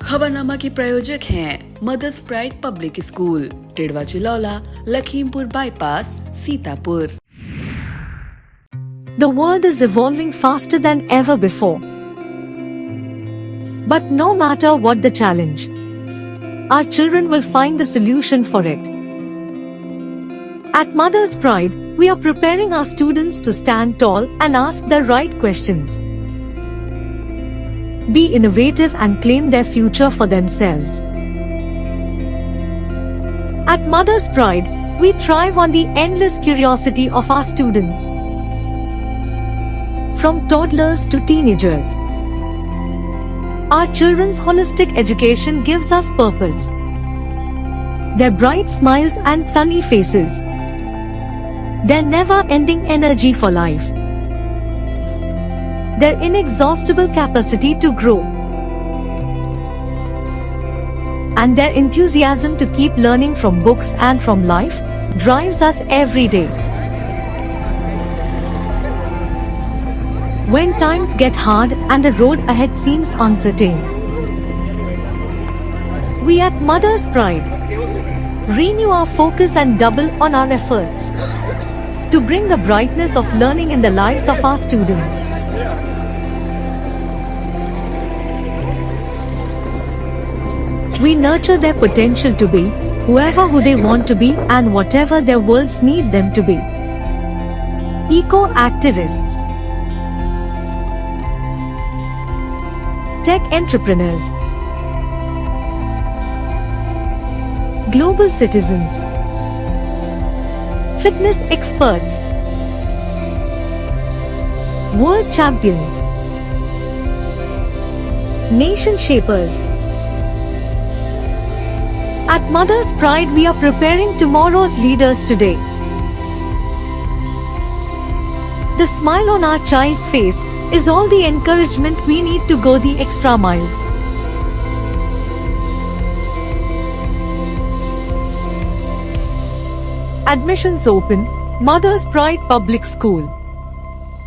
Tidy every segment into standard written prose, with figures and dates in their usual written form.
खबरनामा के प्रायोजक हैं Mother's Pride Public School, Tidwa Chilaula, Lakhimpur bypass, Sitapur. The world is evolving faster than ever before. But no matter what the challenge, our children will find the solution for it. At Mother's Pride, we are preparing our students to stand tall and ask the right questions, be innovative and claim their future for themselves. At Mother's Pride, we thrive on the endless curiosity of our students. From toddlers to teenagers, our children's holistic education gives us purpose. Their bright smiles and sunny faces, their never-ending energy for life, their inexhaustible capacity to grow, and their enthusiasm to keep learning from books and from life drives us every day. When times get hard and the road ahead seems uncertain, we at Mother's Pride renew our focus and double on our efforts to bring the brightness of learning in the lives of our students. We nurture their potential to be whoever who they want to be and whatever their worlds need them to be. Eco-activists, tech entrepreneurs, global citizens, fitness experts, world champions, nation shapers. At Mother's Pride, we are preparing tomorrow's leaders today. The smile on our child's face is all the encouragement we need to go the extra miles. Admissions open, Mother's Pride Public School,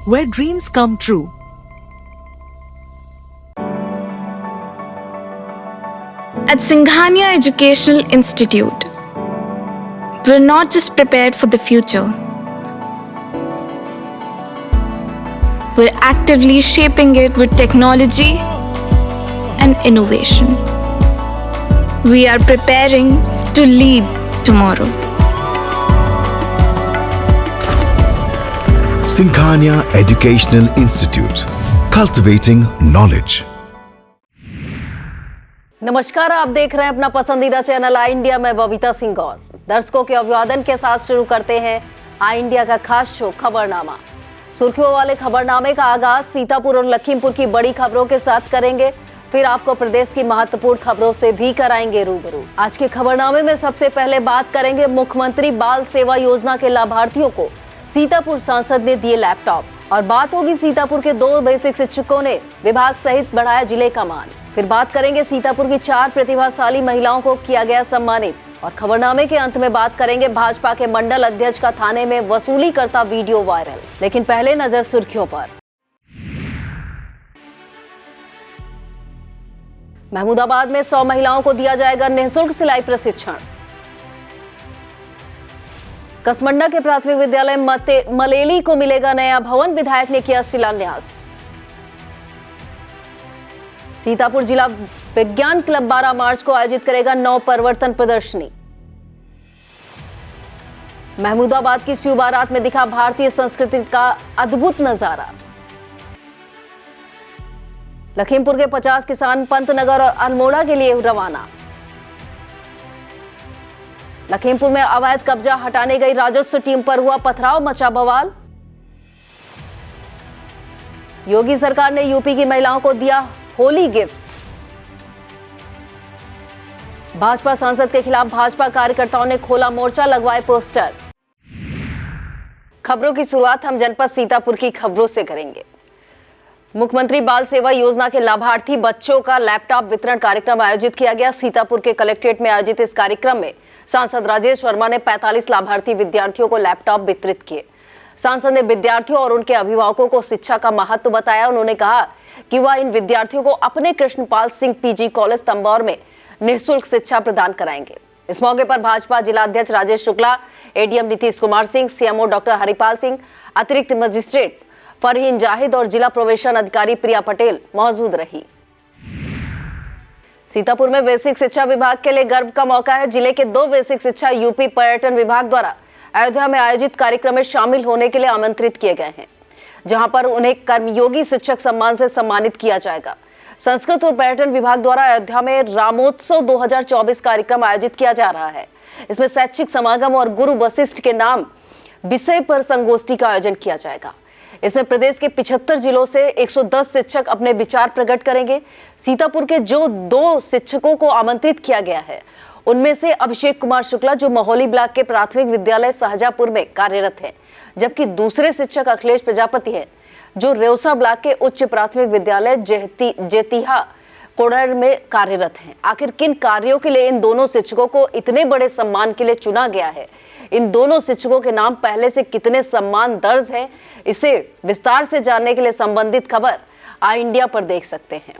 where dreams come true. At Singhania Educational Institute, we're not just prepared for the future, we're actively shaping it with technology and innovation. We are preparing to lead tomorrow. Singhania Educational Institute, cultivating knowledge. नमस्कार, आप देख रहे हैं अपना पसंदीदा channel आई India में बबीता सिंह गौर। दर्शकों के अभिवादन के साथ शुरू करते हैं आई इंडिया का खास शो खबरनामा। सुर्खियों वाले खबरनामे का आगाज सीतापुर और लखीमपुर की बड़ी खबरों के साथ करेंगे, फिर आपको प्रदेश की महत्वपूर्ण खबरों से भी कराएंगे रूबरू। आज के खबरनामे में सबसे पहले बात करेंगे मुख्यमंत्री बाल सेवा योजना के लाभार्थियों को सीतापुर सांसद ने दिए लैपटॉप, और बात होगी सीतापुर के 2 बेसिक शिक्षकों ने विभाग सहित बढ़ाया जिले का मान। फिर बात करेंगे सीतापुर की 4 प्रतिभाशाली महिलाओं को किया गया सम्मानित, और खबरनामे के अंत में बात करेंगे भाजपा के मंडल अध्यक्ष का थाने में वसूली करता वीडियो वायरल। लेकिन पहले नजर सुर्खियों पर। महमूदाबाद में 100 महिलाओं को दिया जाएगा निःशुल्क सिलाई प्रशिक्षण। कसमंडा के प्राथमिक विद्यालय मलेली को मिलेगा नया भवन, विधायक ने किया शिलान्यास। सीतापुर जिला विज्ञान क्लब 12 मार्च को आयोजित करेगा नव परिवर्तन प्रदर्शनी। महमूदाबाद की शिव बारात में दिखा भारतीय संस्कृति का अद्भुत नजारा। लखीमपुर के 50 किसान पंतनगर और अल्मोड़ा के लिए रवाना। लखीमपुर में अवैध कब्जा हटाने गई राजस्व टीम पर हुआ पथराव, मचा बवाल। योगी सरकार ने यूपी की महिलाओं को दिया होली गिफ्ट। भाजपा सांसद के खिलाफ भाजपा कार्यकर्ताओं ने खोला मोर्चा, लगवाए पोस्टर। खबरों की शुरुआत हम जनपद सीतापुर की खबरों से करेंगे। मुख्यमंत्री बाल सेवा योजना के लाभार्थी बच्चों का लैपटॉप वितरण कार्यक्रम आयोजित किया गया। सीतापुर के कलेक्ट्रेट में आयोजित इस कार्यक्रम में सांसद राजेश वर्मा ने 45 लाभार्थी विद्यार्थियों को लैपटॉप वितरित किए। सांसद ने विद्यार्थियों और उनके अभिभावकों को शिक्षा का महत्व बताया। उन्होंने कहा कि वह इन विद्यार्थियों को अपने कृष्णपाल सिंह पीजी कॉलेज तंबौर में निःशुल्क शिक्षा प्रदान कराएंगे। इस मौके पर भाजपा जिला अध्यक्ष Rajesh Shukla, ADM Nitish Kumar Singh, CMO doctor Haripal Singh, अतिरिक्त मजिस्ट्रेट फरहीन जाहिद और जिला प्रोबेशन अधिकारी प्रिया पटेल मौजूद रही। सीतापुर में बेसिक शिक्षा विभाग के लिए गर्व का मौका है। जिले के 2 बेसिक शिक्षा यूपी पर्यटन विभाग द्वारा अयोध्या में आयोजित कार्यक्रम में शामिल होने के लिए आमंत्रित किए गए हैं, जहां पर उन्हें कर्मयोगी शिक्षक सम्मान से सम्मानित किया जाएगा। संस्कृत और पर्यटन विभाग द्वारा अयोध्या में रामोत्सव 2024 कार्यक्रम आयोजित किया जा रहा है। इसमें शैक्षिक समागम और गुरु वशिष्ठ के नाम विषय पर संगोष्ठी का आयोजन किया जाएगा। इसमें प्रदेश के 75 जिलों से 110 शिक्षक अपने विचार प्रकट करेंगे। सीतापुर के जो 2 शिक्षकों को आमंत्रित किया गया है, उनमें से अभिषेक कुमार शुक्ला जो मोहली ब्लॉक के प्राथमिक विद्यालय शाहजहांपुर में कार्यरत हैं, जबकि दूसरे शिक्षक अखिलेश प्रजापति हैं जो रेउसा ब्लॉक के उच्च प्राथमिक विद्यालय जेतिहा कोडर में कार्यरत हैं। आखिर किन कार्यों के लिए इन दोनों शिक्षकों को इतने बड़े सम्मान के लिए चुना गया है, इन दोनों शिक्षकों के नाम पहले से कितने सम्मान दर्ज हैं, इसे विस्तार से जानने के लिए संबंधित खबर आई इंडिया पर देख सकते हैं।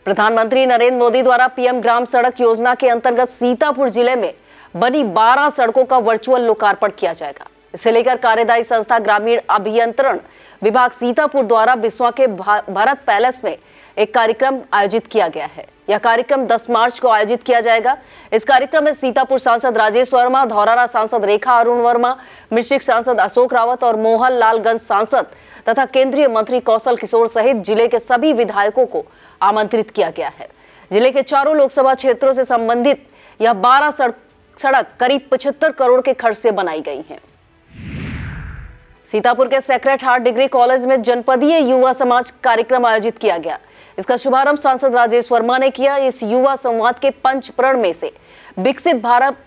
प्रधानमंत्री नरेंद्र मोदी द्वारा पीएम ग्राम सड़क योजना के अंतर्गत सीतापुर जिले में बनी 12 सड़कों का वर्चुअल लोकार्पण किया जाएगा। इसे लेकर कार्यदायी संस्था ग्रामीण अभियंत्रण विभाग सीतापुर द्वारा बिस्वा के भारत पैलेस में एक कार्यक्रम आयोजित किया गया है। यह कार्यक्रम 10 मार्च को आयोजित किया जाएगा। इस कार्यक्रम में सीतापुर सांसद राजेश वर्मा, धौरारा सांसद रेखा अरुण वर्मा, मिश्रिक सांसद अशोक रावत और मोहन लालगंज सांसद तथा केंद्रीय मंत्री कौशल किशोर सहित जिले के सभी विधायकों को आमंत्रित किया गया है। जिले के 4 लोकसभा क्षेत्रों से संबंधित यह 12 सड़क करीब 75 करोड़ के खर्च से बनाई गई है। सीतापुर के सेक्रेट हार्ट डिग्री कॉलेज में जनपदीय युवा समाज कार्यक्रम आयोजित किया गया। इसका शुभारंभ सांसद राजेश वर्मा ने किया। इस युवा संवाद के 5 प्रण में से विकसित भारत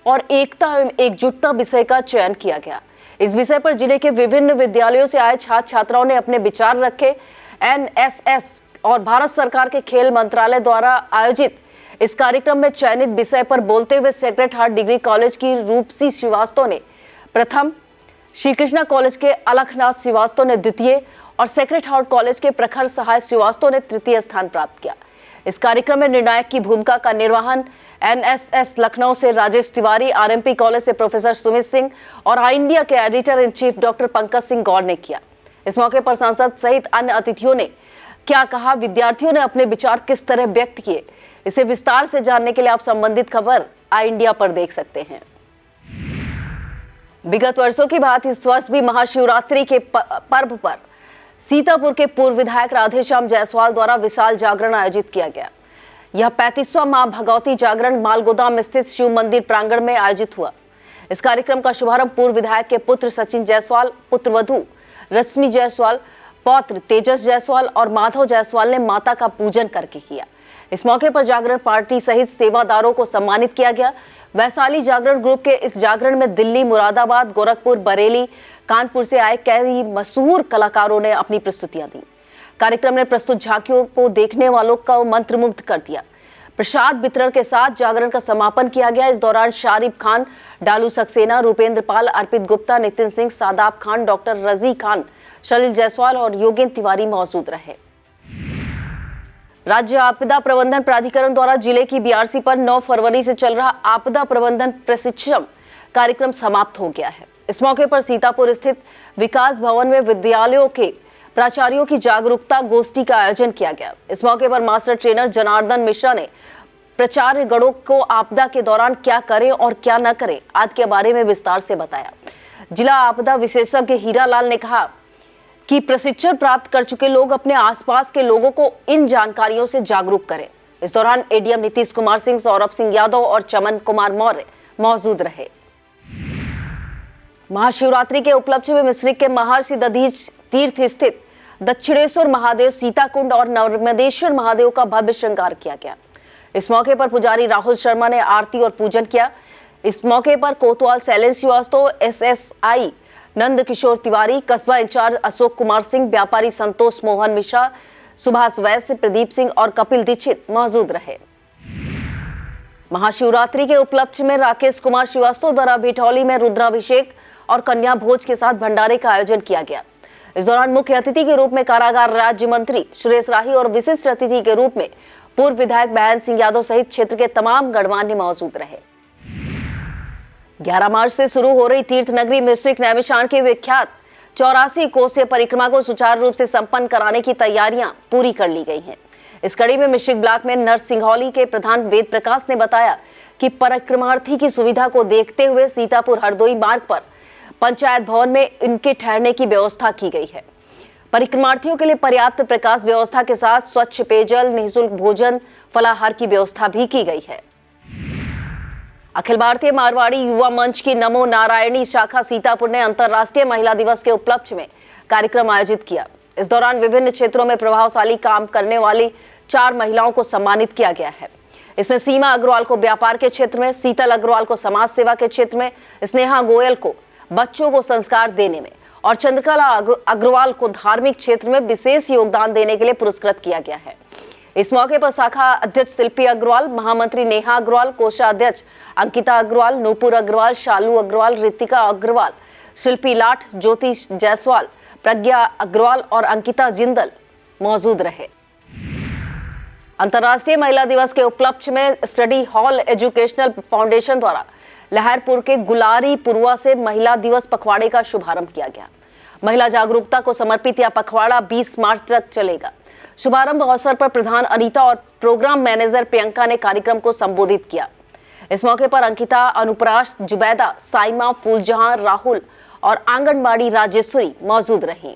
और एकता एवं एकजुटता विषय का चयन किया गया। इस विषय पर जिले के विभिन्न विद्यालयों से आए छात्र छात्राओं ने अपने विचार रखे। एनएसएस और भारत सरकार के खेल मंत्रालय द्वारा आयोजित इस कार्यक्रम में चयनित विषय पर बोलते हुए सेक्रेट हार्ट डिग्री कॉलेज की रूपसी श्रीवास्तव ने प्रथम, श्री कृष्णा कॉलेज के अलखनाथ श्रीवास्तव ने द्वितीय और सेक्रेट हार्ट कॉलेज के प्रखर सहाय श्रीवास्तव ने तृतीय स्थान प्राप्त किया। इस कार्यक्रम में निर्णायक की भूमिका का निर्वहन एनएसएस लखनऊ से राजेश तिवारी, आरएमपी कॉलेज से प्रोफेसर सुमित सिंह और आई इंडिया के editor in chief doctor Pankaj Singh Gaur ने किया। इस मौके पर सांसद सहित अन्य अतिथियों ने क्या कहा, विद्यार्थियों ने अपने विचार किस तरह व्यक्त किए, इसे विस्तार से जानने के लिए आप संबंधित खबर आई इंडिया पर देख सकते हैं। विगत वर्षों की बात इस वर्ष भी महाशिवरात्रि के पर्व पर सीतापुर के पूर्व विधायक राधेश्याम जायसवाल द्वारा विशाल जागरण आयोजित किया गया। यह 35वां मां भगवती जागरण मालगोदाम स्थित शिव मंदिर प्रांगण में आयोजित हुआ। इस कार्यक्रम का शुभारंभ पूर्व विधायक के पुत्र सचिन जायसवाल, पुत्रवधू रश्मि जायसवाल, पौत्र तेजस जायसवाल और माधव जायसवाल ने माता का पूजन करके किया। इस मौके पर जागरण पार्टी सहित सेवादारों को सम्मानित किया गया। वैशाली जागरण ग्रुप के इस जागरण में दिल्ली, मुरादाबाद, गोरखपुर, बरेली, कानपुर से आए कई मशहूर कलाकारों ने अपनी प्रस्तुतियां दी। कार्यक्रम ने प्रस्तुत झांकियों को देखने वालों को मंत्रमुग्ध कर दिया। प्रसाद वितरण के साथ जागरण का समापन किया गया। इस दौरान शारिब खान, डालू सक्सेना, रूपेंद्र पाल, अर्पित गुप्ता, नितिन सिंह, सादाब खान, डॉक्टर रजी खान, सलील जायसवाल और योगेंद्र तिवारी मौजूद रहे। राज्य आपदा प्रबंधन प्राधिकरण द्वारा जिले की बीआरसी पर 9 फरवरी से चल रहा आपदा प्रबंधन प्रशिक्षण कार्यक्रम समाप्त हो गया है। इस मौके पर सीतापुर स्थित विकास भवन में विद्यालयों के प्राचार्यों की जागरूकता गोष्ठी का आयोजन किया गया। इस मौके पर मास्टर ट्रेनर जनार्दन मिश्रा ने प्राचार्यगणों को आपदा के दौरान क्या करें और क्या न करें आदि के बारे में विस्तार से बताया। जिला आपदा विशेषज्ञ हीरालाल ने कहा कि प्रशिक्षण प्राप्त कर चुके लोग अपने आसपास के लोगों को इन जानकारियों से जागरूक करें। इस दौरान एडीएम नीतीश कुमार सिंह, सौरभ सिंह यादव और चमन कुमार मौर्य मौजूद रहे। महाशिवरात्रि के उपलक्ष्य में मिश्रिक के महर्षि दधीच तीर्थ स्थित दक्षिणेश्वर महादेव, सीताकुंड और नर्मदेश्वर महादेव का भव्य श्रृंगार किया गया। इस मौके पर पुजारी राहुल शर्मा ने आरती और पूजन किया। इस मौके पर कोतवाल शैलेंद्र श्रीवास्तव, एसएसआई नंद किशोर तिवारी, कस्बा इंचार्ज अशोक कुमार सिंह, व्यापारी संतोष मोहन मिश्रा, सुभाष वैश्य, प्रदीप सिंह और कपिल दीक्षित मौजूद रहे। महाशिवरात्रि के उपलक्ष्य में राकेश कुमार श्रीवास्तव द्वारा भिठौली में रुद्राभिषेक और कन्या भोज के साथ भंडारे का आयोजन किया गया। इस दौरान मुख्य अतिथि के रूप में कारागार राज्य मंत्री सुरेश राही और विशिष्ट अतिथि के रूप में पूर्व विधायक बहन सिंह यादव सहित क्षेत्र के तमाम गणमान्य मौजूद रहे। 11 मार्च से शुरू हो रही तीर्थ नगरी मिश्रिक नैमिषारण्य की विख्यात 84 कोसीय परिक्रमा को सुचारू रूप से संपन्न कराने की तैयारियां पूरी कर ली गई हैं। इस कड़ी में मिश्रिक ब्लॉक में नरसिंहौली के प्रधान वेद प्रकाश ने बताया कि परिक्रमार्थी की सुविधा को देखते हुए सीतापुर हरदोई मार्ग पर पंचायत भवन में इनके ठहरने की व्यवस्था की गई है। परिक्रमार्थियों के लिए पर्याप्त प्रकाश व्यवस्था के साथ स्वच्छ पेयजल, निःशुल्क भोजन, फलाहार की व्यवस्था भी की गई है। अखिल भारतीय मारवाड़ी युवा मंच की नमो नारायणी शाखा सीतापुर ने अंतर्राष्ट्रीय महिला दिवस के उपलक्ष्य में कार्यक्रम आयोजित किया। इस दौरान विभिन्न क्षेत्रों में प्रभावशाली काम करने वाली 4 महिलाओं को सम्मानित किया गया है। इसमें सीमा अग्रवाल को व्यापार के क्षेत्र में, शीतल अग्रवाल को समाज सेवा के क्षेत्र में, स्नेहा गोयल को बच्चों को संस्कार देने में और चंद्रकला अग्रवाल को धार्मिक क्षेत्र में विशेष योगदान देने के लिए पुरस्कृत किया गया है। इस मौके पर शाखा अध्यक्ष शिल्पी अग्रवाल, महामंत्री नेहा अग्रवाल, कोषाध्यक्ष अंकिता अग्रवाल, नूपुर अग्रवाल, शालू अग्रवाल, रितिका अग्रवाल, शिल्पी लाठ, ज्योति जायसवाल, प्रज्ञा अग्रवाल और अंकिता जिंदल मौजूद रहे। अंतर्राष्ट्रीय महिला दिवस के उपलक्ष्य में स्टडी हॉल एजुकेशनल फाउंडेशन द्वारा लहरपुर के गुलारी पुरवा से महिला दिवस पखवाड़े का शुभारंभ किया गया। महिला जागरूकता को समर्पित यह पखवाड़ा 20 मार्च तक चलेगा। शुभारंभ अवसर पर प्रधान अनीता और प्रोग्राम मैनेजर प्रियंका ने कार्यक्रम को संबोधित किया। इस मौके पर अंकिता, अनुप्राश, जुबैदा, साइमा, फूलजहां, राहुल और आंगनबाड़ी राजेश्वरी मौजूद रहीं।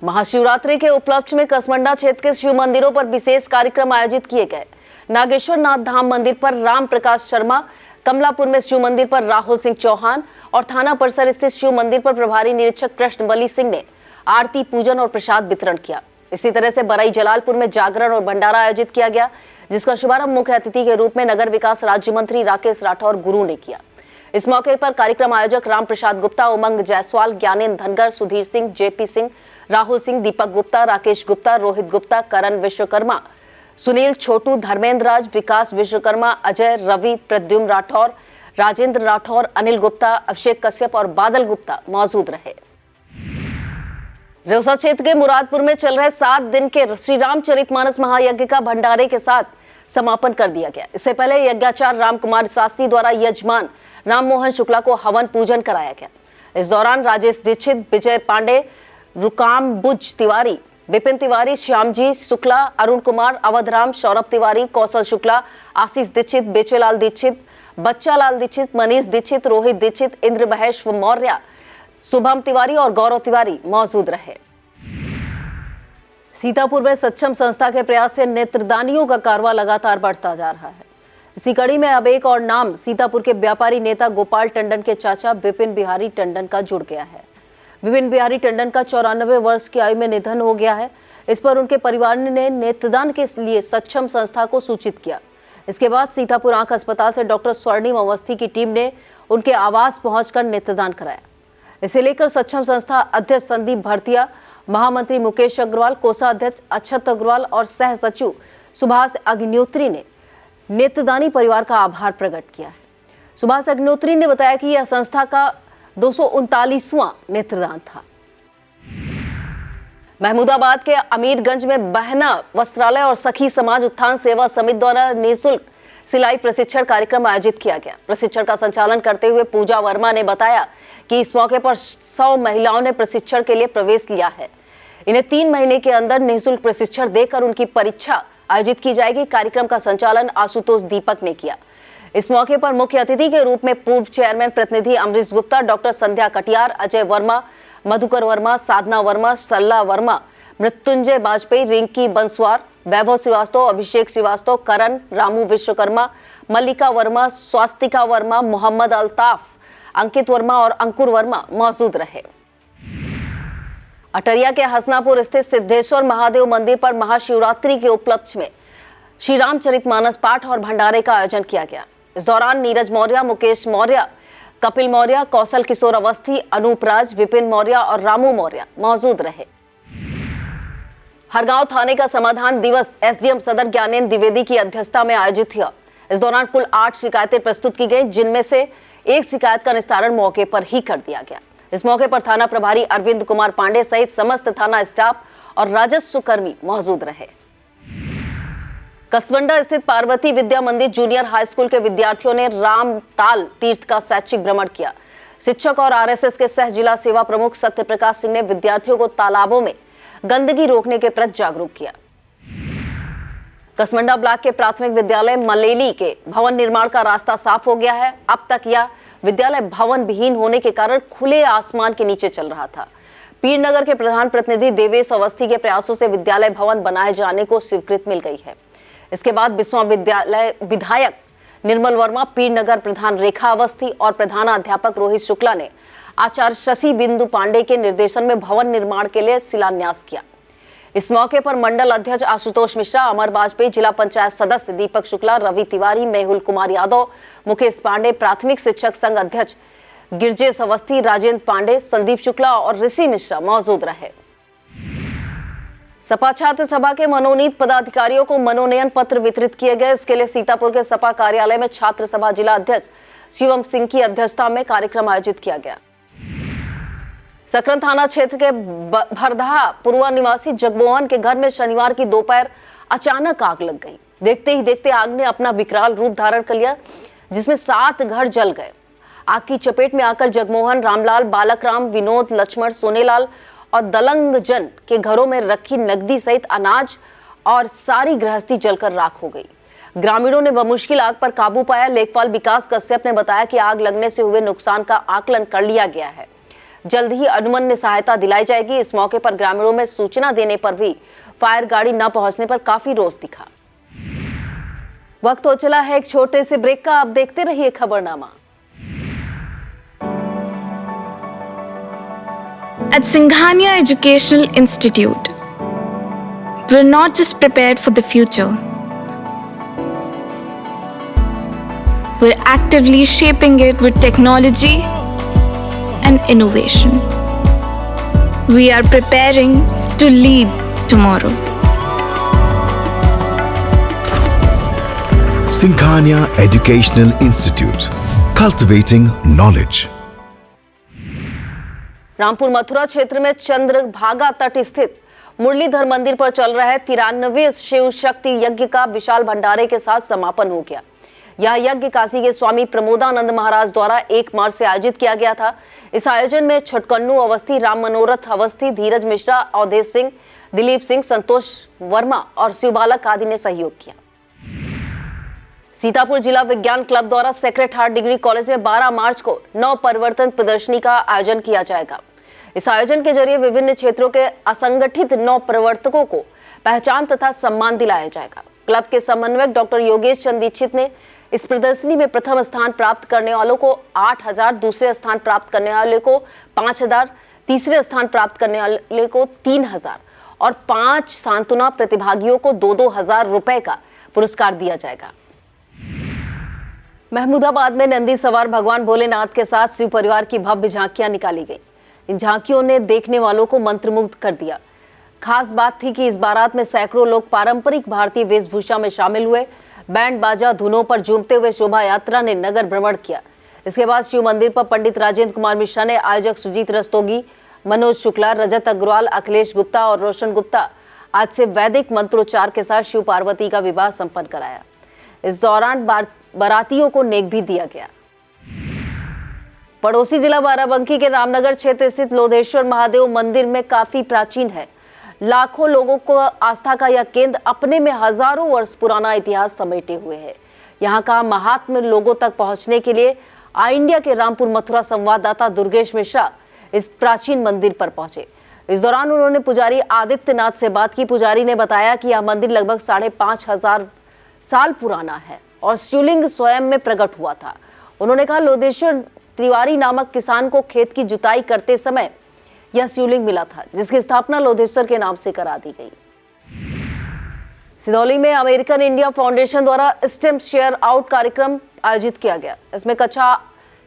महाशिवरात्रि के उपलक्ष्य में कसमंडा क्षेत्र के शिव मंदिरों पर विशेष कार्यक्रम आयोजित किए गए। नागेश्वर नाथ धाम मंदिर पर राम प्रकाश शर्मा, कमलापुर में शिव मंदिर पर राहुल सिंह चौहान और थाना परिसर स्थित शिव मंदिर पर प्रभारी निरीक्षक कृष्ण बली सिंह ने आरती, पूजन और प्रसाद वितरण किया। इसी तरह से बरई जलालपुर में जागरण और भंडारा आयोजित किया गया, जिसका शुभारंभ मुख्य अतिथि के रूप में नगर विकास राज्य मंत्री राकेश राठौर गुरु ने किया। इस मौके पर कार्यक्रम आयोजक राम प्रसाद गुप्ता, उमंग जायसवाल, ज्ञानेंद्र धनगर, सुधीर सिंह, जेपी सिंह, राहुल सिंह, दीपक गुप्ता, राकेश गुप्ता, रोहित गुप्ता, करण विश्वकर्मा, सुनील छोटू, धर्मेंद्र राज, विकास विश्वकर्मा, अजय, रवि, प्रद्युम्न राठौर, राजेंद्र राठौर, अनिल गुप्ता, अभिषेक कश्यप और बादल गुप्ता मौजूद रहे। रेउसा क्षेत्र के मुरादपुर में चल रहे 7 दिन के श्री रामचरितमानस महायज्ञ का भंडारे के साथ समापन कर दिया गया। इससे पहले यज्ञाचार्य राम कुमार शास्त्री द्वारा यजमान राम मोहन शुक्ला को हवन पूजन कराया गया। इस दौरान राजेश दीक्षित, विजय पांडे, रुकाम बुज तिवारी, विपिन तिवारी, श्यामजी शुक्ला, अरुण कुमार, अवधराम, सौरभ तिवारी, कौशल शुक्ला, आशीष दीक्षित, बेचेलाल दीक्षित, बच्चालाल दीक्षित, मनीष दीक्षित, रोहित दीक्षित, इंद्र महेश मौर्य, शुभम तिवारी और गौरव तिवारी मौजूद रहे। सीतापुर में सक्षम संस्था के प्रयास से नेत्रदानियों का कारवां लगातार बढ़ता जा रहा है। इसी कड़ी में अब एक और नाम सीतापुर के व्यापारी नेता गोपाल टंडन के चाचा विपिन बिहारी टंडन का जुड़ गया है। विपिन बिहारी टंडन का 94 वर्ष की आयु में निधन हो गया है। इस पर उनके परिवार ने नेत्रदान के लिए सक्षम संस्था को सूचित किया। इसके बाद सीतापुर आंख अस्पताल से डॉक्टर स्वर्णिम अवस्थी की टीम ने उनके आवास पहुंचकर नेत्रदान कराया। इसे लेकर सक्षम संस्था अध्यक्ष संदीप भरतिया, महामंत्री मुकेश अग्रवाल, कोषाध्यक्ष अक्षत अग्रवाल और सह सचिव सुभाष अग्निहोत्री ने नेत्रदानी परिवार का आभार प्रकट किया है। सुभाष अग्निहोत्री ने बताया कि यह संस्था का 239वां नेत्रदान था। महमूदाबाद के अमीरगंज में बहना वस्त्रालय और सखी समाज उत्थान सेवा समिति द्वारा निःशुल्क सिलाई प्रशिक्षण कार्यक्रम आयोजित किया गया। प्रशिक्षण का संचालन करते हुए पूजा वर्मा ने बताया कि इस मौके पर 100 महिलाओं ने प्रशिक्षण के लिए प्रवेश लिया है। इन्हें 3 महीने के अंदर निःशुल्क प्रशिक्षण देकर उनकी परीक्षा आयोजित की जाएगी। कार्यक्रम का संचालन आशुतोष दीपक ने किया। इस मौके पर मुख्य अतिथि के रूप में पूर्व चेयरमैन प्रतिनिधि अमरीश गुप्ता, डॉक्टर संध्या कटियार, अजय वर्मा, मधुकर वर्मा, साधना वर्मा, सल्ला वर्मा, मृत्युंजय वाजपेयी, रिंकी बंसवार, वैभव श्रीवास्तव, अभिषेक श्रीवास्तव, करण, रामू विश्वकर्मा, मल्लिका वर्मा, स्वास्तिका वर्मा, मोहम्मद अल्ताफ, अंकित वर्मा और अंकुर वर्मा मौजूद रहे। अटरिया के हसनापुर स्थित सिद्धेश्वर महादेव मंदिर पर महाशिवरात्रि के उपलक्ष्य में श्री रामचरितमानस पाठ और भंडारे का आयोजन किया गया। इस दौरान नीरज मौर्य, मुकेश मौर्य, कपिल मौर्य, कौशल किशोर अवस्थी, अनूप राज, विपिन मौर्य और रामू मौर्य मौजूद रहे। हरगांव थाने का समाधान दिवस एसडीएम सदर ज्ञानेंद्र द्विवेदी की अध्यक्षता में आयोजित हुआ। इस दौरान कुल 8 शिकायतें प्रस्तुत की गई, जिनमें से एक शिकायत का निस्तारण मौके पर ही कर दिया गया। इस मौके पर थाना प्रभारी अरविंद कुमार पांडे सहित समस्त थाना स्टाफ और राजस्व कर्मी मौजूद रहे। कसवंडा स्थित पार्वती विद्या मंदिर जूनियर हाई स्कूल के विद्यार्थियों ने रामताल तीर्थ का शैक्षिक भ्रमण किया। शिक्षक और आरएसएस के सह जिला सेवा प्रमुख सत्य प्रकाश सिंह ने विद्यार्थियों को तालाबों में गंदगी रोकने के प्रति जागरूक किया। कसवंडा ब्लॉक के प्राथमिक विद्यालय मलेली के भवन निर्माण का रास्ता साफ हो गया है। अब तक यह विद्यालय भवन विहीन होने के कारण खुले आसमान के नीचे चल रहा था। पीरनगर के प्रधान प्रतिनिधि देवेश अवस्थी के प्रयासों से विद्यालय भवन बनाए जाने को स्वीकृति मिल गई है। इसके बाद बिस्वा विद्यालय विधायक निर्मल वर्मा, पीरनगर प्रधान रेखा अवस्थी और प्रधानाध्यापक रोहित शुक्ला ने आचार्य शशि बिंदु पांडे के निर्देशन में भवन निर्माण के लिए शिलान्यास किया। इस मौके पर मंडल अध्यक्ष आशुतोष मिश्रा, अमर वाजपेयी, जिला पंचायत सदस्य दीपक शुक्ला, रवि तिवारी, मेहुल कुमार यादव, मुकेश पांडे, प्राथमिक शिक्षक संघ अध्यक्ष गिरजेश अवस्थी, राजेंद्र पांडे, संदीप शुक्ला और ऋषि मिश्रा मौजूद रहे। सपा छात्र सभा के मनोनीत पदाधिकारियों को मनोनयन पत्र वितरित किए गए। इसके लिए सीतापुर के सपा कार्यालय में छात्र सभा जिला अध्यक्ष शिवम सिंह की अध्यक्षता में कार्यक्रम आयोजित किया गया। सकरन थाना क्षेत्र के भरदहा पूर्वा निवासी जगमोहन के घर में शनिवार की दोपहर अचानक आग लग गई। देखते ही देखते आग ने अपना विकराल रूप धारण कर लिया, जिसमें 7 घर जल गए। आग की चपेट में आकर जगमोहन, रामलाल, बालकराम, विनोद, लक्ष्मण, सोनेलाल और दलंगजन के घरों में रखी नकदी सहित अनाज और सारी गृहस्थी जलकर राख हो गई। ग्रामीणों ने बमुश्किल आग पर काबू पाया। लेखपाल विकास कश्यप ने बताया कि आग लगने से हुए नुकसान का आकलन कर लिया गया है। जल्द ही अनुमन्य सहायता दिलाई जाएगी। इस मौके पर ग्रामीणों में सूचना देने पर भी फायर गाड़ी न पहुंचने पर काफी रोष दिखा। वक्त हो चला है एक छोटे से ब्रेक का। अब देखते रहिए खबरनामा। At Singhania Educational Institute, we're not just prepared for the future, we're actively shaping it with technology and innovation. We are preparing to lead tomorrow. Singhania Educational Institute, cultivating knowledge. Rampur Mathura क्षेत्र में चंद्रभागा तट स्थित मुरलीधर मंदिर पर चल रहे 93वें शिव शक्ति यज्ञ का विशाल भंडारे के साथ समापन हो गया। यह यज्ञ काशी के स्वामी प्रमोदानंद महाराज द्वारा 1 मार्च से आयोजित किया गया था। इस आयोजन में छटकन्नू अवस्थी, राम मनोरथ अवस्थी, धीरज मिश्रा, अवधेश सिंह, दिलीप सिंह, संतोष वर्मा और शिवबालक आदि ने सहयोग किया। सीतापुर जिला विज्ञान क्लब द्वारा सेक्रेड हार्ट डिग्री कॉलेज में 12 मार्च को नव परिवर्तन प्रदर्शनी का आयोजन किया जाएगा। इस आयोजन के जरिए विभिन्न क्षेत्रों के असंगठित नव प्रवर्तकों को पहचान तथा सम्मान दिलाया जाएगा। क्लब के समन्वयक डॉक्टर योगेश चंद दीक्षित ने इस प्रदर्शनी में प्रथम स्थान प्राप्त करने वालों को 8,000, दूसरे स्थान प्राप्त करने वाले को 5,000, तीसरे स्थान प्राप्त करने वाले को 3,000 और 5 सांत्वना प्रतिभागियों को 2-2 हजार रुपए का पुरस्कार दिया जाएगा। महमूदाबाद में नंदी सवार भगवान भोलेनाथ के साथ शिव परिवार की भव्य झांकियां निकाली गई। इन झांकियों ने देखने वालों को मंत्रमुग्ध कर दिया। खास बात थी कि इस बारात में सैकड़ों लोग पारंपरिक भारतीय वेशभूषा में शामिल हुए। बैंड बाजा धुनों पर झूमते हुए शोभा यात्रा ने नगर भ्रमण किया। इसके बाद शिव मंदिर पर पंडित राजेंद्र कुमार मिश्रा ने आयोजक सुजीत रस्तोगी, मनोज शुक्ला, रजत अग्रवाल, अखिलेश गुप्ता और रोशन गुप्ता आज से वैदिक मंत्रोच्चार के साथ शिव पार्वती का विवाह संपन्न कराया। इस दौरान बारातियों को नेक भी दिया गया। पड़ोसी जिला बाराबंकी के रामनगर क्षेत्र स्थित लोधेश्वर महादेव मंदिर में काफी प्राचीन है। लाखों लोगों को आस्था का यह केंद्र अपने में हजारों वर्ष पुराना इतिहास समेटे हुए है। यहाँ का महात्म्य लोगों तक पहुंचने के लिए आई इंडिया के रामपुर मथुरा संवाददाता दुर्गेश मिश्रा इस प्राचीन मंदिर पर पहुंचे। इस दौरान उन्होंने पुजारी आदित्यनाथ से बात की। पुजारी ने बताया कि यह मंदिर लगभग 5,500 साल पुराना है और शिवलिंग स्वयं में प्रकट हुआ था। उन्होंने कहा, लोधेश्वर तिवारी नामक किसान को खेत की जुताई करते समय यह शिवलिंग मिला था, जिसकी स्थापना लोधेश्वर के नाम से करा दी गई। सिधौली में अमेरिकन इंडिया फाउंडेशन द्वारा स्टेम शेयर आउट कार्यक्रम आयोजित किया गया। इसमें कक्षा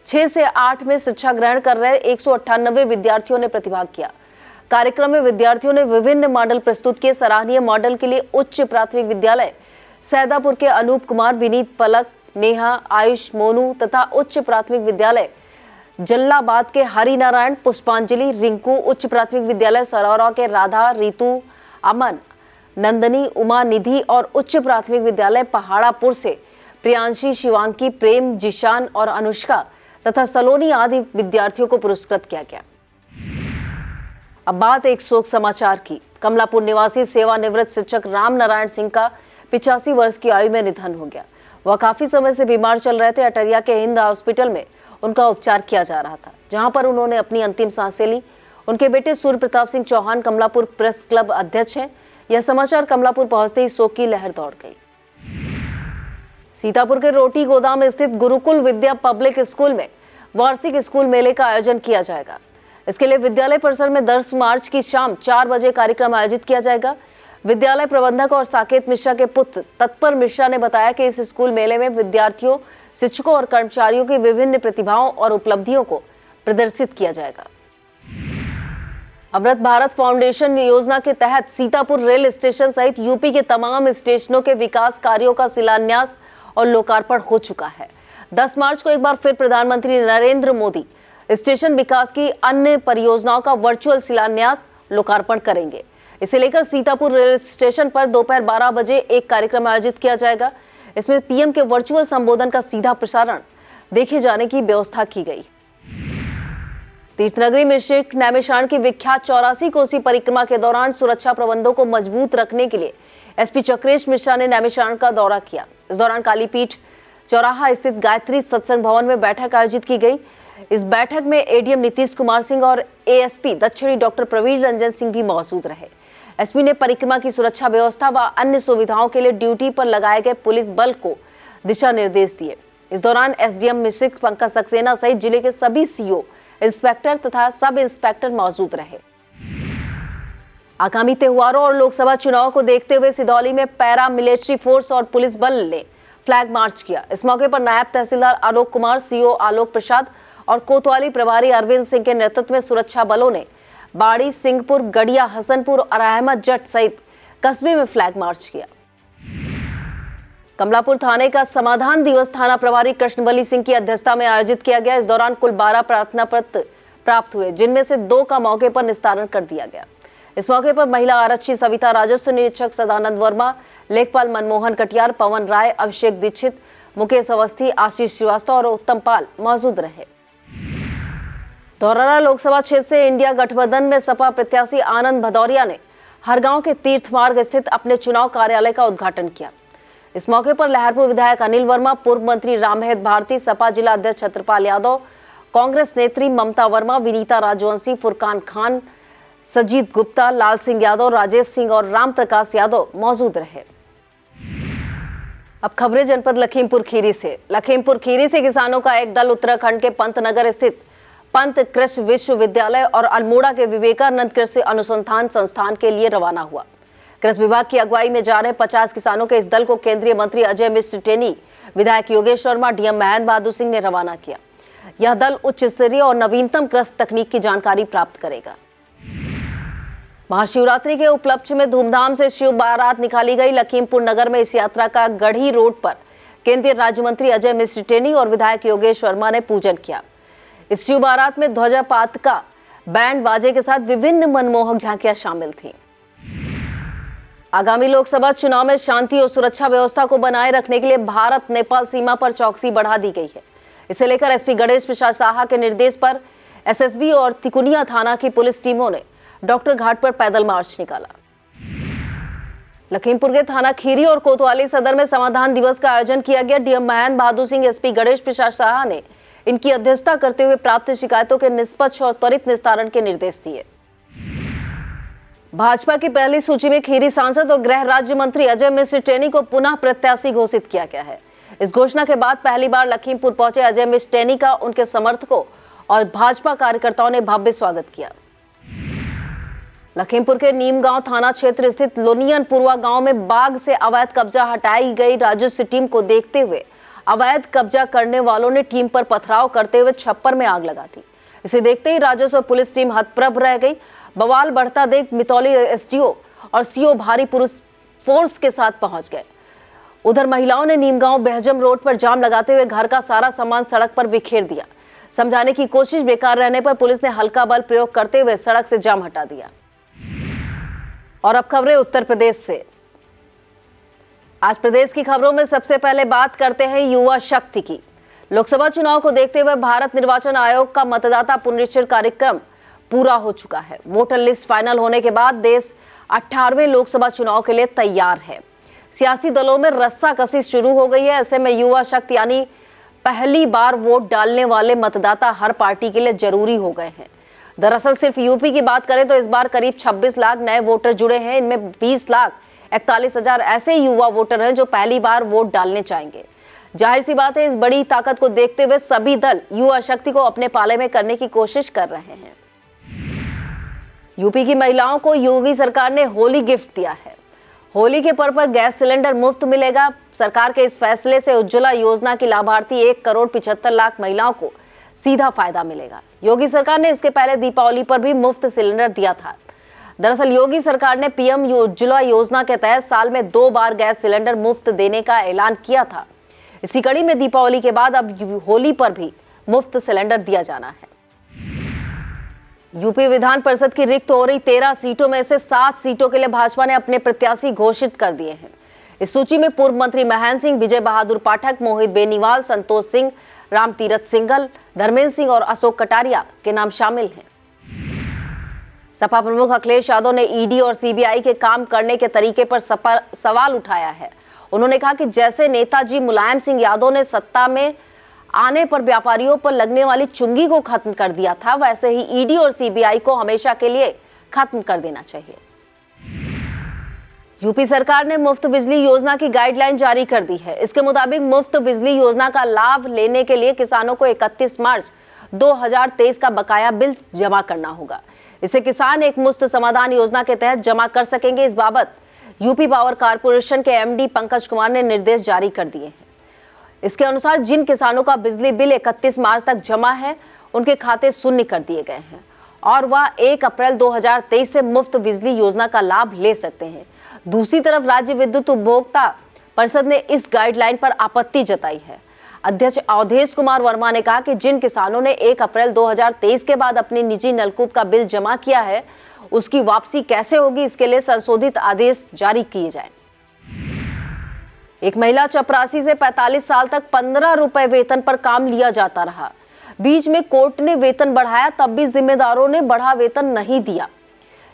6 से 8 में शिक्षा ग्रहण कर रहे 198 विद्यार्थियों ने प्रतिभाग किया। कार्यक्रम में विद्यार्थियों ने विभिन्न मॉडल प्रस्तुत किए। सराहनीय मॉडल के लिए उच्च प्राथमिक विद्यालय सैदापुर के अनूप कुमार, विनीत पलक, नेहा, आयुष, मोनू तथा उच्च प्राथमिक विद्यालय जल्लाबाद के हरिनारायण, पुष्पांजलि, रिंकू, उच्च प्राथमिक विद्यालय सरौरा के राधा, रितु, अमन, नंदनी, उमा, निधि और उच्च प्राथमिक विद्यालय पहाड़ापुर से प्रियांशी, शिवांकी, प्रेम, जिशान और अनुष्का तथा सलोनी आदि विद्यार्थियों को पुरस्कृत किया गया। अब बात एक शोक समाचार की। कमलापुर निवासी सेवानिवृत्त शिक्षक राम नारायण सिंह का 85 वर्ष की आयु में निधन हो गया। वह काफी समय से बीमार चल रहे थे। अटरिया के हिंद हॉस्पिटल में उनका उपचार किया जा रहा था, जहां पर उन्होंने अपनी अंतिम सांसें ली। उनके बेटे सूर्य प्रताप सिंह चौहान कमलापुर प्रेस क्लब अध्यक्ष हैं। यह समाचार कमलापुर पहुंचते ही शोक की लहर दौड़ गई। सीतापुर के रोटी गोदाम स्थित गुरुकुल विद्या पब्लिक स्कूल में वार्षिक स्कूल मेले का आयोजन किया जाएगा। इसके लिए विद्यालय परिसर में 10 मार्च की शाम 4 बजे कार्यक्रम आयोजित किया जाएगा। विद्यालय प्रबंधक और साकेत मिश्रा के पुत्र तत्पर मिश्रा ने बताया कि इस स्कूल मेले में विद्यार्थियों, शिक्षकों और कर्मचारियों की विभिन्न प्रतिभाओं और उपलब्धियों को प्रदर्शित किया जाएगा। अमृत भारत फाउंडेशन योजना के तहत सीतापुर रेल स्टेशन सहित यूपी के तमाम स्टेशनों के विकास कार्यों का शिलान्यास और लोकार्पण हो चुका है। 10 मार्च को एक बार फिर प्रधानमंत्री नरेंद्र मोदी स्टेशन विकास की अन्य परियोजनाओं का वर्चुअल शिलान्यास लोकार्पण करेंगे। इसे लेकर सीतापुर रेल स्टेशन पर दोपहर 12 बजे एक कार्यक्रम आयोजित किया जाएगा। इसमें पीएम के वर्चुअल संबोधन का सीधा प्रसारण देखे जाने की व्यवस्था की गई। तीर्थनगरी में श्री नैमिषारण्य की विख्यात 84 कोसी परिक्रमा के दौरान सुरक्षा प्रबंधों को मजबूत रखने के लिए एसपी चक्रेश मिश्रा ने नैमिषारण्य का दौरा किया। इस दौरान कालीपीठ चौराहा स्थित गायत्री सत्संग भवन में बैठक आयोजित की गई। इस बैठक में एडीएम नीतीश कुमार सिंह और एएसपी दक्षिणी डॉक्टर प्रवीण रंजन सिंह भी मौजूद रहे। एसपी ने परिक्रमा की सुरक्षा व्यवस्था व अन्य सुविधाओं के लिए ड्यूटी पर लगाए गए पुलिस बल को दिशा निर्देश दिए। इस दौरान एसडीएम मिश्रिक पंकज सक्सेना सहित जिले के सभी सीओ, इंस्पेक्टर तथा सब इंस्पेक्टर मौजूद रहे। आगामी त्योहारों और लोकसभा चुनाव को देखते हुए सिधौली में पैरा मिलिट्री फोर्स और पुलिस बल ने फ्लैग मार्च किया। इस मौके पर नायब तहसीलदार आलोक कुमार, सीओ आलोक प्रसाद और कोतवाली प्रभारी अरविंद सिंह के नेतृत्व में सुरक्षा बलों ने बाड़ी, सिंहपुर, गड़िया, हसनपुर और अहमद जट सहित कस्बे में फ्लैग मार्च किया। कमलापुर थाने का समाधान दिवस थाना प्रभारी कृष्णबली सिंह की अध्यक्षता में आयोजित किया गया। इस दौरान कुल 12 प्रार्थना पत्र प्राप्त हुए, जिनमें से 2 का मौके पर निस्तारण कर दिया गया। इस मौके पर महिला आरक्षी सविता, राजस्व निरीक्षक सदानंद वर्मा, लेखपाल मनमोहन कटियार, पवन राय, अभिषेक दीक्षित, मुकेश अवस्थी, आशीष श्रीवास्तव और उत्तम पाल मौजूद रहे। धौरहरा लोकसभा क्षेत्र से इंडिया गठबंधन में सपा प्रत्याशी आनंद भदौरिया ने हरगांव के तीर्थ मार्ग स्थित अपने चुनाव कार्यालय का उद्घाटन किया। इस मौके पर लहरपुर विधायक अनिल वर्मा, पूर्व मंत्री रामहेत भारती, सपा जिला अध्यक्ष छत्रपाल यादव, कांग्रेस नेत्री ममता वर्मा, विनीता राजवंशी, फुरकान खान, सजीत गुप्ता, लाल सिंह यादव, राजेश सिंह और राम प्रकाश यादव मौजूद रहे। अब खबरें जनपद लखीमपुर खीरी से। लखीमपुर खीरी से किसानों का एक दल उत्तराखंड के पंतनगर स्थित पंत कृषि विश्वविद्यालय और अल्मोड़ा के विवेकानंद कृषि अनुसंधान संस्थान के लिए रवाना हुआ। कृषि विभाग की अगुवाई में जा रहे 50 किसानों के इस दल को केंद्रीय मंत्री अजय मिश्र टेनी, विधायक योगेश शर्मा, डीएम महेंद्र बहादुर सिंह ने रवाना किया। यह दल उच्च स्तरीय और नवीनतम कृषि तकनीक की जानकारी प्राप्त करेगा। महाशिवरात्रि के उपलक्ष्य में धूमधाम से शिव बारात निकाली गई। लखीमपुर नगर में इस यात्रा का गढ़ी रोड पर केंद्रीय राज्य मंत्री अजय मिश्र टेनी और विधायक योगेश शर्मा ने पूजन किया। इस शिव बारात में ध्वजा पातका, बैंड बाजे के साथ विभिन्न मनमोहक झांकियां शामिल थीं। आगामी लोकसभा चुनाव में शांति और सुरक्षा व्यवस्था को बनाए रखने के लिए भारत नेपाल सीमा पर चौकसी बढ़ा दी गई है। इसे लेकर एसपी गणेश प्रसाद साहा के निर्देश पर एसएसबी और तिकुनिया थाना की पुलिस टीमों ने डॉक्टर घाट पर पैदल मार्च निकाला। लखीमपुर के थाना खीरी और कोतवाली सदर में समाधान दिवस का आयोजन किया गया। डीएम महेंद्र बहादुर सिंह, एसपी गणेश प्रसाद साहा ने इनकी अध्यक्षता करते हुए प्राप्त शिकायतों के निष्पक्ष और त्वरित निस्तारण के निर्देश दिए। भाजपा की पहली सूची में खीरी सांसद और गृह राज्य मंत्री अजय मिश्र टेनी को पुनः प्रत्याशी घोषित किया गया है। इस घोषणा के बाद पहली बार लखीमपुर पहुंचे अजय मिश्र टेनी का उनके समर्थकों और भाजपा कार्यकर्ताओं ने भव्य स्वागत किया। लखीमपुर के नीमगांव थाना क्षेत्र स्थित लोनियन पुरवा गांव में बाग से अवैध कब्जा हटाई गई राजस्व टीम को देखते हुए अवैध कब्जा करने वालों ने टीम पर पथराव करते हुए छप्पर में आग लगा दी। इसे देखते ही राजस्व पुलिस टीम हतप्रभ रह गई। बवाल बढ़ता देख मितौली एसडीओ और सीओ भारी पुलिस फोर्स के साथ पहुंच गए। उधर महिलाओं ने नीमगांव बेहजम रोड पर जाम लगाते हुए घर का सारा सामान सड़क पर बिखेर दिया। समझाने की कोशिश बेकार रहने पर पुलिस ने हल्का बल प्रयोग करते हुए सड़क से जाम हटा दिया। और अब खबरें उत्तर प्रदेश से। आज प्रदेश की खबरों में सबसे पहले बात करते हैं युवा शक्ति की। लोकसभा चुनाव को देखते हुए भारत निर्वाचन आयोग का मतदाता पुनरीक्षण कार्यक्रम पूरा हो चुका है। वोटर लिस्ट फाइनल होने के बाद देश 18वें लोकसभा चुनाव के लिए तैयार है। सियासी दलों में रस्साकसी शुरू हो गई है। ऐसे में युवा शक्ति यानी पहली बार वोट डालने वाले मतदाता हर पार्टी के लिए जरूरी हो गए हैं। दरअसल सिर्फ यूपी की बात करें तो इस बार करीब 26 लाख नए वोटर जुड़े हैं। इनमें 20,41,000 ऐसे युवा वोटर हैं जो पहली बार वोट डालने चाहेंगे। जाहिर सी बात है, इस बड़ी ताकत को देखते हुए सभी दल युवा शक्ति को अपने पाले में करने की कोशिश कर रहे हैं। यूपी की महिलाओं को योगी सरकार ने होली गिफ्ट दिया है। होली के पर्व पर गैस सिलेंडर मुफ्त मिलेगा। सरकार के इस फैसले से उज्ज्वला योजना की लाभार्थी 1,75,00,000 महिलाओं को सीधा फायदा मिलेगा। योगी सरकार ने इसके पहले दीपावली पर भी मुफ्त सिलेंडर दिया था। दरअसल योगी सरकार ने पीएम उज्ज्वला योजना के तहत साल में 2 बार गैस सिलेंडर मुफ्त देने का ऐलान किया था। इसी कड़ी में दीपावली के बाद अब होली पर भी मुफ्त सिलेंडर दिया जाना है। यूपी विधान परिषद की रिक्त हो रही 13 सीटों में से 7 सीटों के लिए भाजपा ने अपने प्रत्याशी घोषित कर दिए हैं। इस सूची में पूर्व मंत्री महेंद्र सिंह, विजय बहादुर पाठक, मोहित बेनीवाल, संतोष सिंह, रामतीरथ सिंघल, धर्मेंद्र सिंह और अशोक कटारिया के नाम शामिल हैं। सपा प्रमुख अखिलेश यादव ने ईडी और सीबीआई के काम करने के तरीके पर सवाल उठाया है। उन्होंने कहा कि जैसे नेताजी मुलायम सिंह यादव ने सत्ता में आने पर व्यापारियों पर लगने वाली चुंगी को खत्म कर दिया था, वैसे ही ईडी और सीबीआई को हमेशा के लिए खत्म कर देना चाहिए। यूपी सरकार ने मुफ्त बिजली योजना की गाइडलाइन जारी कर दी है। इसके मुताबिक मुफ्त बिजली योजना का लाभ लेने के लिए किसानों को 31 मार्च 2023 का बकाया बिल जमा करना होगा। इसे किसान एक मुफ्त समाधान योजना के तहत जमा कर सकेंगे। इस बाबत यूपी पावर कारपोरेशन के एमडी पंकज कुमार ने निर्देश जारी कर दिए हैं। इसके अनुसार जिन किसानों का बिजली बिल 31 मार्च तक जमा है, उनके खाते शून्य कर दिए गए हैं और वह 1 अप्रैल 2023 से मुफ्त बिजली योजना का लाभ ले सकते हैं। दूसरी तरफ राज्य विद्युत उपभोक्ता परिषद ने इस गाइडलाइन पर आपत्ति जताई है। अध्यक्ष अवधेश कुमार वर्मा ने कहा कि जिन किसानों ने 1 अप्रैल 2023 के बाद अपनी निजी नलकूप का बिल जमा किया है, उसकी वापसी कैसे होगी, इसके लिए संशोधित आदेश जारी किए जाएं। एक महिला चपरासी से 45 साल तक 15 रुपए वेतन पर काम लिया जाता रहा। बीच में कोर्ट ने वेतन बढ़ाया, तब भी जिम्मेदारों ने बढ़ा वेतन नहीं दिया।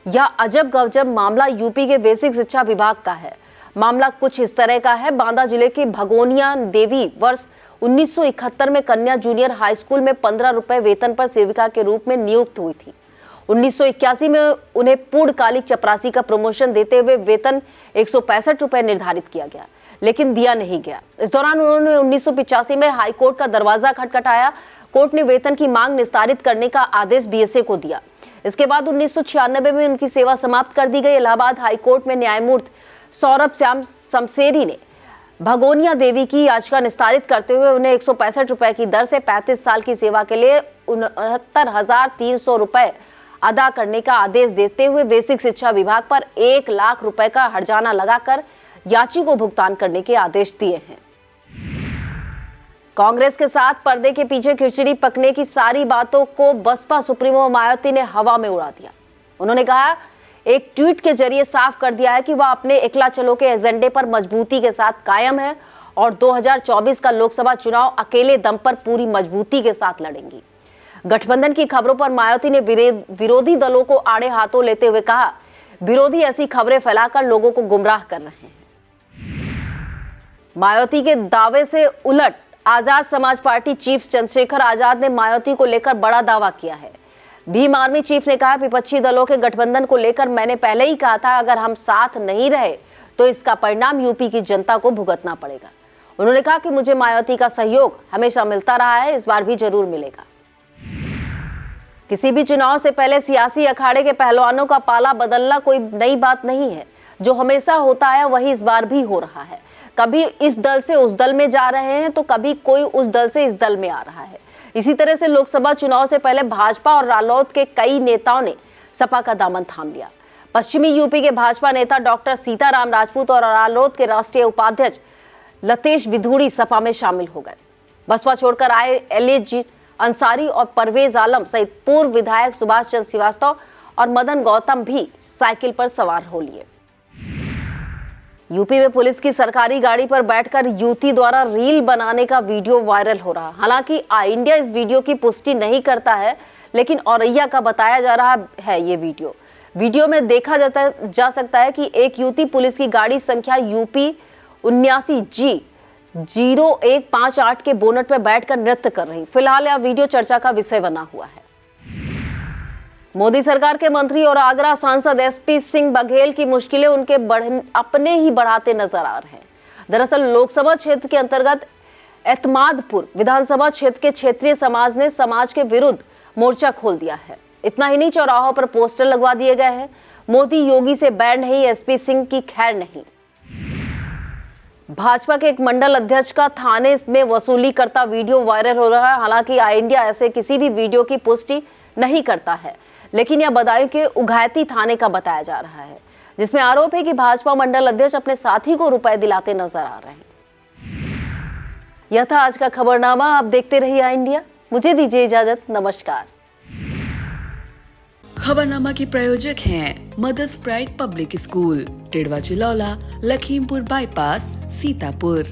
यह अजब गजब मामला यूपी के बेसिक शिक्षा विभाग का है। मामला कुछ इस तरह का है। बांदा जिले की भगोनिया देवी वर्ष 1971 में कन्या जूनियर हाई स्कूल में 15 रुपए वेतन पर सेविका के रूप में नियुक्त हुई थी। 1981 में उन्हें पूर्णकालिक चपरासी का प्रमोशन देते हुए वेतन 165 रुपए निर्धारित किया गया, लेकिन दिया नहीं गया। इस दौरान उन्होंने 1985 में हाईकोर्ट का दरवाजा खटखटाया। कोर्ट ने वेतन की मांग निस्तारित करने का आदेश बीएसए को दिया। इसके बाद 1996 में उनकी सेवा समाप्त कर दी गई। इलाहाबाद हाईकोर्ट में न्यायमूर्ति सौरभ श्याम शमशेरी ने भगोनिया देवी की याचिका निस्तारित करते हुए उन्हें 165 रुपए की दर से 35 साल की सेवा के लिए 69,300 रुपए अदा करने का आदेश देते हुए बेसिक शिक्षा विभाग पर 1 लाख रुपए का हर्जाना लगाकर याची को भुगतान करने के आदेश दिए हैं। कांग्रेस के साथ पर्दे के पीछे खिचड़ी पकने की सारी बातों को बसपा सुप्रीमो मायावती ने हवा में उड़ा दिया। उन्होंने कहा, एक ट्वीट के जरिए साफ कर दिया है कि वह अपने एकला चलो के एजेंडे पर मजबूती के साथ कायम है और 2024 का लोकसभा चुनाव अकेले दम पर पूरी मजबूती के साथ लड़ेंगी। गठबंधन की खबरों पर मायावती ने विरोधी दलों को आड़े हाथों लेते हुए कहा, विरोधी ऐसी खबरें फैलाकर लोगों को गुमराह कर रहे हैं। मायावती के दावे से उलट आजाद समाज पार्टी चीफ चंद्रशेखर आजाद ने मायावती को लेकर बड़ा दावा किया है। भीम आर्मी चीफ ने कहा, विपक्षी दलों के गठबंधन को लेकर मैंने पहले ही कहा था, अगर हम साथ नहीं रहे तो इसका परिणाम यूपी की जनता को भुगतना पड़ेगा। उन्होंने कहा कि मुझे मायावती का सहयोग हमेशा मिलता रहा है, इस बार भी जरूर मिलेगा। किसी भी चुनाव से पहले सियासी अखाड़े के पहलवानों का पाला बदलना कोई नई बात नहीं है। जो हमेशा होता है वही इस बार भी हो रहा है। कभी इस दल से उस दल में जा रहे हैं तो कभी कोई उस दल से इस दल में आ रहा है। इसी तरह से लोकसभा चुनाव से पहले भाजपा और रालोद के कई नेताओं ने सपा का दामन थाम लिया। पश्चिमी यूपी के भाजपा नेता डॉक्टर सीताराम राजपूत और रालोद के राष्ट्रीय उपाध्यक्ष लतेश विधूड़ी सपा में शामिल हो गए। बसपा छोड़कर आए एलिज अंसारी और परवेज आलम सहित पूर्व विधायक सुभाष चंद्र श्रीवास्तव और मदन गौतम भी साइकिल पर सवार हो लिए। यूपी में पुलिस की सरकारी गाड़ी पर बैठकर युवती द्वारा रील बनाने का वीडियो वायरल हो रहा। हालांकि आई इंडिया इस वीडियो की पुष्टि नहीं करता है, लेकिन औरैया का बताया जा रहा है ये वीडियो में देखा जा सकता है कि एक युवती पुलिस की गाड़ी संख्या यूपी 79G0158 के बोनट पर बैठकर नृत्य कर रही। फिलहाल यह वीडियो चर्चा का विषय बना हुआ है। मोदी सरकार के मंत्री और आगरा सांसद एसपी सिंह बघेल की मुश्किलें उनके अपने ही बढ़ाते नजर आ रहे हैं। दरअसल लोकसभा क्षेत्र के अंतर्गत एतमादपुर विधानसभा क्षेत्र के क्षेत्रीय समाज ने समाज के विरुद्ध मोर्चा खोल दिया है। इतना ही नहीं, चौराहों पर पोस्टर लगवा दिए गए हैं। मोदी योगी से बैर नहीं, एसपी सिंह की खैर नहीं। भाजपा के एक मंडल अध्यक्ष का थाने में वसूली करता वीडियो वायरल हो रहा है। हालांकि आई इंडिया ऐसे किसी भी वीडियो की पुष्टि नहीं करता है, लेकिन यह बदायूं के उघैती थाने का बताया जा रहा है, जिसमें आरोप है कि भाजपा मंडल अध्यक्ष अपने साथी को रुपए दिलाते नजर आ रहे हैं। यह था आज का खबरनामा। आप देखते रहिए आई इंडिया। मुझे दीजिए इजाजत। नमस्कार। खबरनामा के प्रायोजक हैं Mother's Pride Public School, Tidwa Chilaula, Lakhimpur bypass, Sitapur.